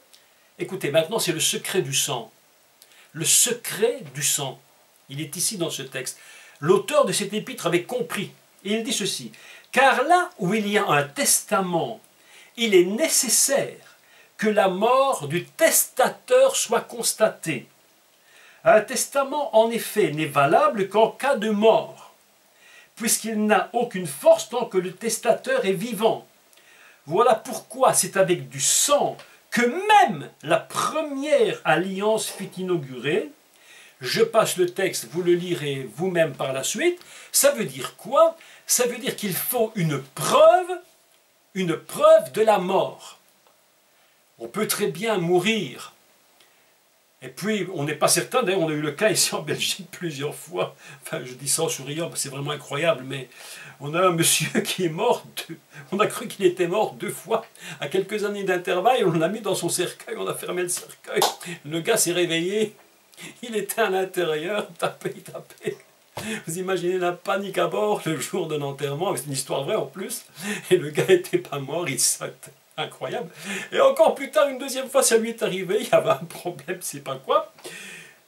écoutez, maintenant c'est le secret du sang. Le secret du sang, il est ici dans ce texte. L'auteur de cet épître avait compris, et il dit ceci, « Car là où il y a un testament, il est nécessaire que la mort du testateur soit constatée. Un testament, en effet, n'est valable qu'en cas de mort, puisqu'il n'a aucune force tant que le testateur est vivant. Voilà pourquoi c'est avec du sang que même la première alliance fut inaugurée. » Je passe le texte, vous le lirez vous-même par la suite. Ça veut dire quoi? Ça veut dire qu'il faut une preuve de la mort. On peut très bien mourir. Et puis, on n'est pas certain, d'ailleurs, on a eu le cas ici en Belgique plusieurs fois. Enfin, je dis ça en souriant, parce que c'est vraiment incroyable, mais on a un monsieur qui est mort, on a cru qu'il était mort 2 fois, à quelques années d'intervalle, on l'a mis dans son cercueil, on a fermé le cercueil, le gars s'est réveillé, il était à l'intérieur, tapé. Vous imaginez la panique à bord le jour de l'enterrement, c'est une histoire vraie en plus, et le gars n'était pas mort, il sautait. Incroyable. Et encore plus tard, une deuxième fois, ça lui est arrivé, il y avait un problème, c'est pas quoi.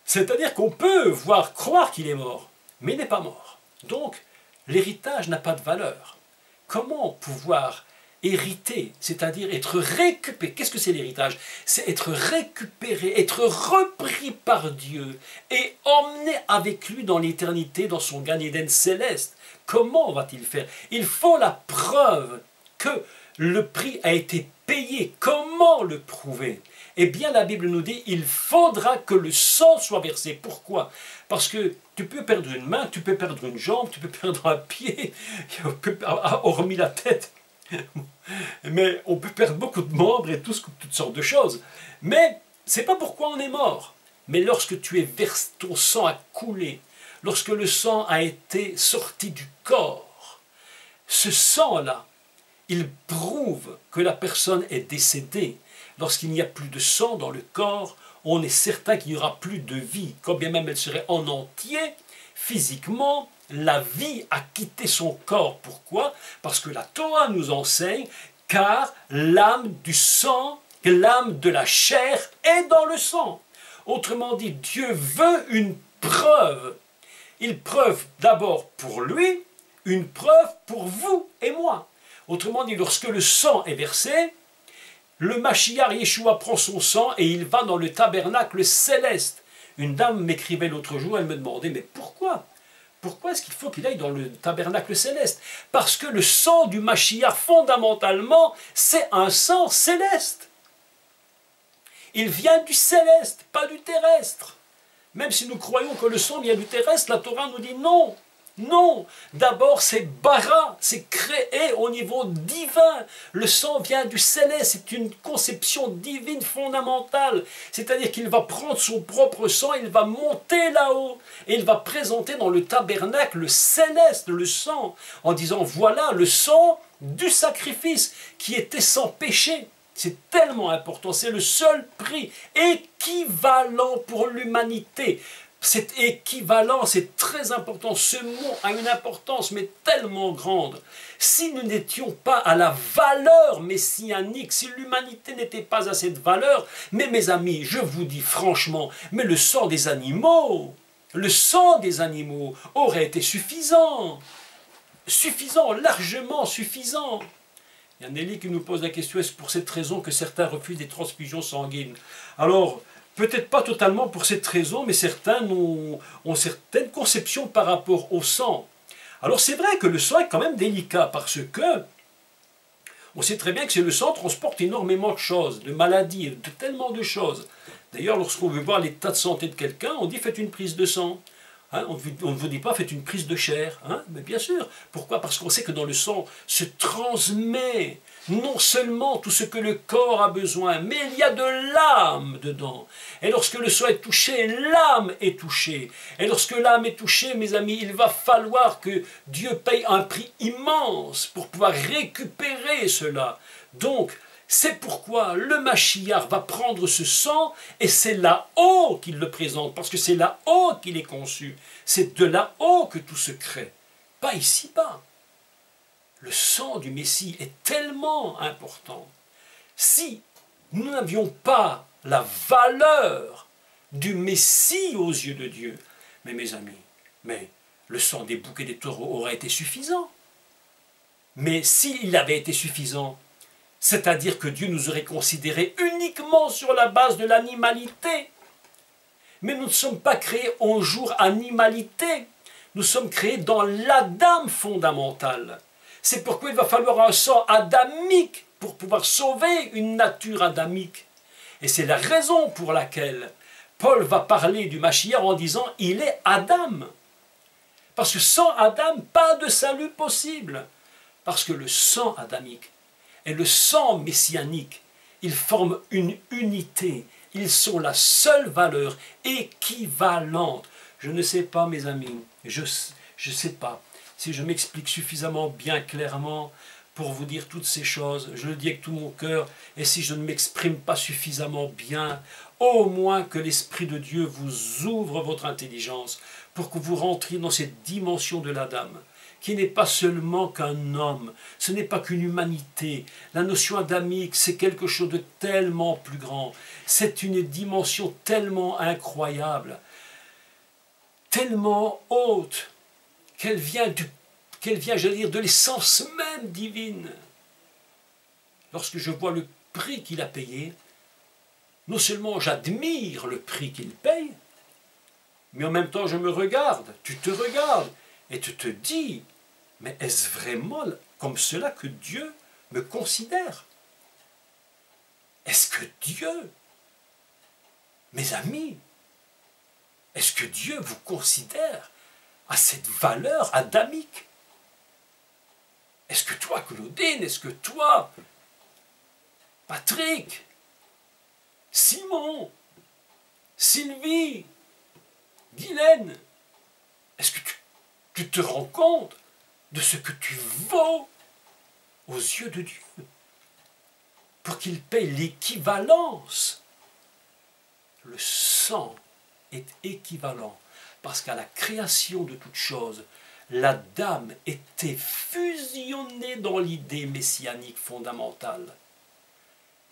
C'est-à-dire qu'on peut croire qu'il est mort, mais il n'est pas mort. Donc, l'héritage n'a pas de valeur. Comment pouvoir hériter, c'est-à-dire être récupéré? Qu'est-ce que c'est l'héritage? C'est être récupéré, être repris par Dieu et emmené avec lui dans l'éternité, dans son Gan Eden céleste. Comment va-t-il faire? Il faut la preuve que le prix a été payé. Comment le prouver? Eh bien, la Bible nous dit, il faudra que le sang soit versé. Pourquoi? Parce que tu peux perdre une main, tu peux perdre une jambe, tu peux perdre un pied, hormis la tête. Mais on peut perdre beaucoup de membres et toutes sortes de choses. Mais c'est pas pourquoi on est mort. Mais lorsque ton sang a coulé, lorsque le sang a été sorti du corps, ce sang-là, il prouve que la personne est décédée. Lorsqu'il n'y a plus de sang dans le corps, on est certain qu'il n'y aura plus de vie, quand bien même elle serait en entier, physiquement, la vie a quitté son corps. Pourquoi? Parce que la Torah nous enseigne, car l'âme du sang, l'âme de la chair est dans le sang. Autrement dit, Dieu veut une preuve. Une preuve d'abord pour lui, une preuve pour vous et moi. Autrement dit, lorsque le sang est versé, le Mashiach Yeshua prend son sang et il va dans le tabernacle céleste. Une dame m'écrivait l'autre jour, elle me demandait, mais pourquoi? Pourquoi est-ce qu'il faut qu'il aille dans le tabernacle céleste? Parce que le sang du Mashiach, fondamentalement, c'est un sang céleste. Il vient du céleste, pas du terrestre. Même si nous croyons que le sang vient du terrestre, la Torah nous dit non. Non, d'abord c'est bara, c'est créé au niveau divin. Le sang vient du céleste, c'est une conception divine fondamentale. C'est-à-dire qu'il va prendre son propre sang, il va monter là-haut et il va présenter dans le tabernacle céleste le sang en disant voilà le sang du sacrifice qui était sans péché. C'est tellement important, c'est le seul prix équivalent pour l'humanité. C'est équivalent, c'est très important. Ce mot a une importance, mais tellement grande. Si nous n'étions pas à la valeur messianique, si l'humanité n'était pas à cette valeur, mais mes amis, je vous dis franchement, mais le sang des animaux aurait été suffisant. Suffisant, largement suffisant. Il y a Nelly qui nous pose la question, est-ce pour cette raison que certains refusent des transfusions sanguines? Alors, peut-être pas totalement pour cette raison, mais certains ont certaines conceptions par rapport au sang. Alors c'est vrai que le sang est quand même délicat, parce que on sait très bien que le sang transporte énormément de choses, de maladies, de tellement de choses. D'ailleurs, lorsqu'on veut voir l'état de santé de quelqu'un, on dit faites une prise de sang. Hein, on ne vous dit pas faites une prise de chair, hein, mais bien sûr. Pourquoi? Parce qu'on sait que dans le sang se transmet non seulement tout ce que le corps a besoin, mais il y a de l'âme dedans. Et lorsque le sang est touché, l'âme est touchée. Et lorsque l'âme est touchée, mes amis, il va falloir que Dieu paye un prix immense pour pouvoir récupérer cela. Donc, c'est pourquoi le Mashiach va prendre ce sang et c'est là-haut qu'il le présente, parce que c'est là-haut qu'il est conçu. C'est de là-haut que tout se crée, pas ici-bas. Le sang du Messie est tellement important. Si nous n'avions pas la valeur du Messie aux yeux de Dieu, mais mes amis, mais le sang des boucs et des taureaux aurait été suffisant. Mais s'il avait été suffisant, c'est-à-dire que Dieu nous aurait considérés uniquement sur la base de l'animalité. Mais nous ne sommes pas créés en jour animalité. Nous sommes créés dans l'Adam fondamental. C'est pourquoi il va falloir un sang adamique pour pouvoir sauver une nature adamique. Et c'est la raison pour laquelle Paul va parler du Mashiach en disant « il est Adam ». Parce que sans Adam, pas de salut possible. Parce que le sang adamique et le sang messianique, ils forment une unité. Ils sont la seule valeur équivalente. Je ne sais pas, mes amis, je ne sais pas si je m'explique suffisamment bien clairement pour vous dire toutes ces choses. Je le dis avec tout mon cœur, et si je ne m'exprime pas suffisamment bien, au moins que l'Esprit de Dieu vous ouvre votre intelligence pour que vous rentriez dans cette dimension de l'Adam, qui n'est pas seulement qu'un homme, ce n'est pas qu'une humanité. La notion adamique, c'est quelque chose de tellement plus grand. C'est une dimension tellement incroyable, tellement haute, qu'elle vient, j'allais dire, de l'essence même divine. Lorsque je vois le prix qu'il a payé, non seulement j'admire le prix qu'il paye, mais en même temps je me regarde, tu te regardes, et tu te dis, mais est-ce vraiment comme cela que Dieu me considère? Est-ce que Dieu, mes amis, est-ce que Dieu vous considère à cette valeur adamique? Est-ce que toi, Claudine, est-ce que toi, Patrick, Simon, Sylvie, Guylaine, est-ce que tu te rends compte de ce que tu vaux aux yeux de Dieu pour qu'il paye l'équivalence? Le sang est équivalent parce qu'à la création de toutes choses, la dame était fusionnée dans l'idée messianique fondamentale.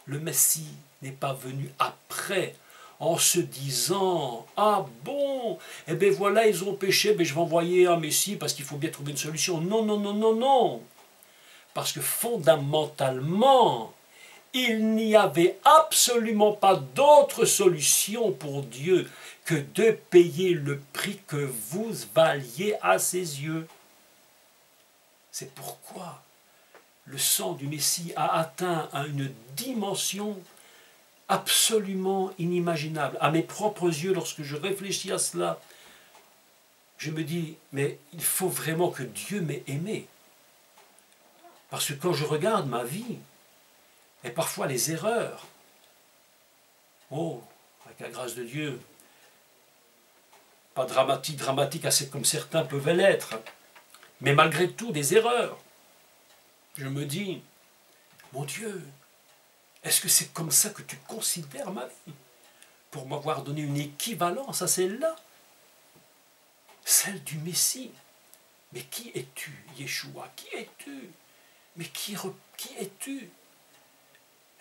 Le Messie n'est pas venu après, en se disant « Ah bon, eh bien voilà, ils ont péché, ben je vais envoyer un Messie parce qu'il faut bien trouver une solution. » Non, non, non, non, non. Parce que fondamentalement, il n'y avait absolument pas d'autre solution pour Dieu que de payer le prix que vous valiez à ses yeux. C'est pourquoi le sang du Messie a atteint à une dimension absolument inimaginable. À mes propres yeux, lorsque je réfléchis à cela, je me dis, mais il faut vraiment que Dieu m'ait aimé. Parce que quand je regarde ma vie, et parfois les erreurs, oh, avec la grâce de Dieu, pas dramatique assez comme certains peuvent l'être, mais malgré tout des erreurs, je me dis, mon Dieu, est-ce que c'est comme ça que tu considères ma vie? Pour m'avoir donné une équivalence à celle-là, celle du Messie. Mais qui es-tu, Yeshua? Qui es-tu? Mais qui es-tu?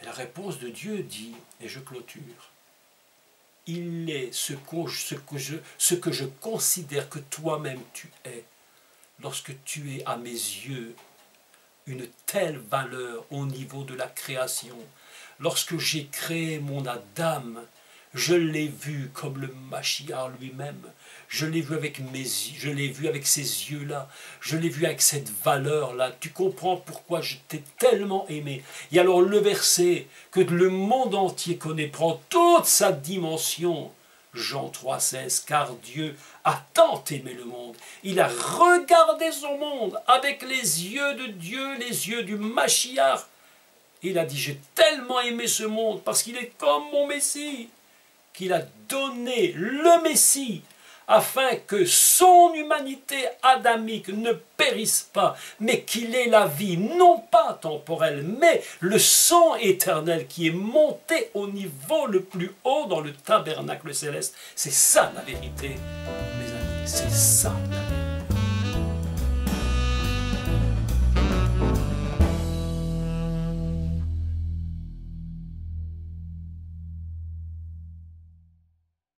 Et la réponse de Dieu dit, et je clôture, il est ce que je considère que toi-même tu es, lorsque tu es à mes yeux une telle valeur au niveau de la création. Lorsque j'ai créé mon Adam, je l'ai vu comme le Mashiach lui-même. Je l'ai vu avec mes yeux, je l'ai vu avec ces yeux-là. Je l'ai vu avec cette valeur-là. Tu comprends pourquoi je t'ai tellement aimé. Et alors le verset que le monde entier connaît prend toute sa dimension. Jean 3,16, car Dieu a tant aimé le monde. Il a regardé son monde avec les yeux de Dieu, les yeux du Mashiach. Il a dit, j'ai tellement aimé ce monde parce qu'il est comme mon Messie, qu'il a donné le Messie afin que son humanité adamique ne périsse pas, mais qu'il ait la vie, non pas temporelle, mais le sang éternel qui est monté au niveau le plus haut dans le tabernacle céleste. C'est ça la vérité, mes amis, c'est ça la vérité.